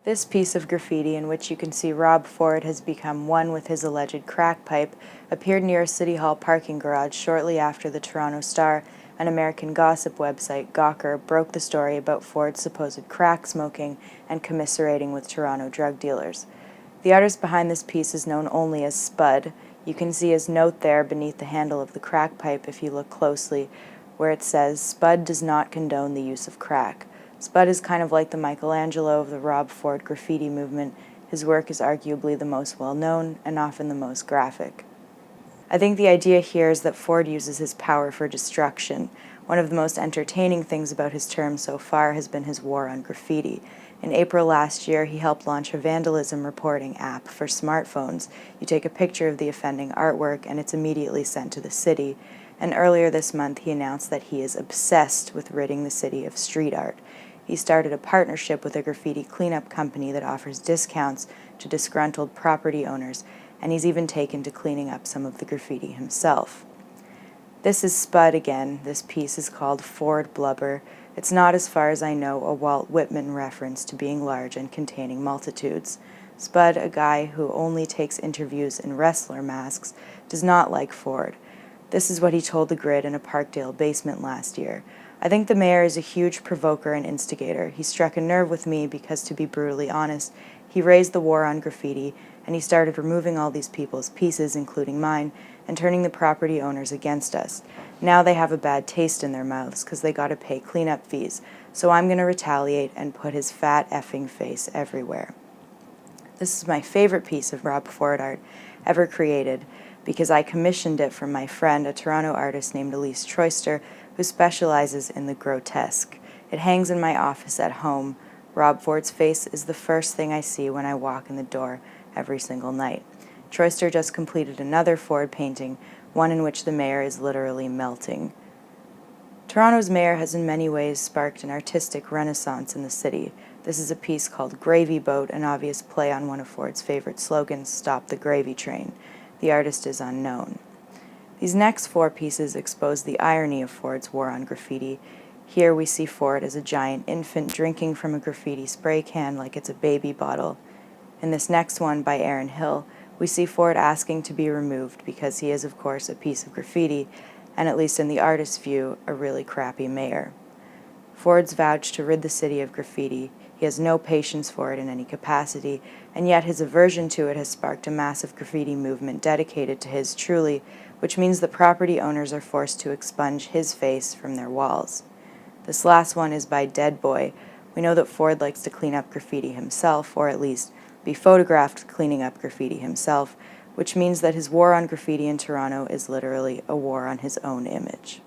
This piece of graffiti, in which you can see Rob Ford has become one with his alleged crack pipe, appeared near a City Hall parking garage shortly after the Toronto Star, an American gossip website, Gawker, broke the story about Ford's supposed crack smoking and commiserating with Toronto drug dealers. The artist behind this piece is known only as Spud. You can see his note there beneath the handle of the crack pipe if you look closely, where it says, "Spud does not condone the use of crack." Spud is kind of like the Michelangelo of the Rob Ford graffiti movement. His work is arguably the most well-known and often the most graphic. I think the idea here is that Ford uses his power for destruction. One of the most entertaining things about his term so far has been his war on graffiti. In April last year, he helped launch a vandalism reporting app for smartphones. You take a picture of the offending artwork and it's immediately sent to the city. And earlier this month, he announced that he is obsessed with ridding the city of street art. He started a partnership with a graffiti cleanup company that offers discounts to disgruntled property owners, and he's even taken to cleaning up some of the graffiti himself. This is Spud again. This piece is called Ford Blubber. It's not, as far as I know, a Walt Whitman reference to being large and containing multitudes. Spud, a guy who only takes interviews in wrestler masks, does not like Ford. This is what he told the Grid in a Parkdale basement last year. "I think the mayor is a huge provoker and instigator. He struck a nerve with me because, to be brutally honest, he raised the war on graffiti, and he started removing all these people's pieces, including mine, and turning the property owners against us. Now they have a bad taste in their mouths because they gotta pay cleanup fees, so I'm gonna retaliate and put his fat effing face everywhere." This is my favorite piece of Rob Ford art ever created because I commissioned it from my friend, a Toronto artist named Elise Troister, who specializes in the grotesque. It hangs in my office at home. Rob Ford's face is the first thing I see when I walk in the door every single night. Troister just completed another Ford painting, one in which the mayor is literally melting. Toronto's mayor has in many ways sparked an artistic renaissance in the city. This is a piece called Gravy Boat, an obvious play on one of Ford's favorite slogans, "Stop the Gravy Train." The artist is unknown. These next four pieces expose the irony of Ford's war on graffiti. Here we see Ford as a giant infant drinking from a graffiti spray can like it's a baby bottle. In this next one, by Aaron Hill, we see Ford asking to be removed because he is, of course, a piece of graffiti, and at least in the artist's view, a really crappy mayor. Ford's vowed to rid the city of graffiti. He has no patience for it in any capacity, and yet his aversion to it has sparked a massive graffiti movement dedicated to his truly, which means that property owners are forced to expunge his face from their walls. This last one is by Deadboy. We know that Ford likes to clean up graffiti himself, or at least be photographed cleaning up graffiti himself, which means that his war on graffiti in Toronto is literally a war on his own image.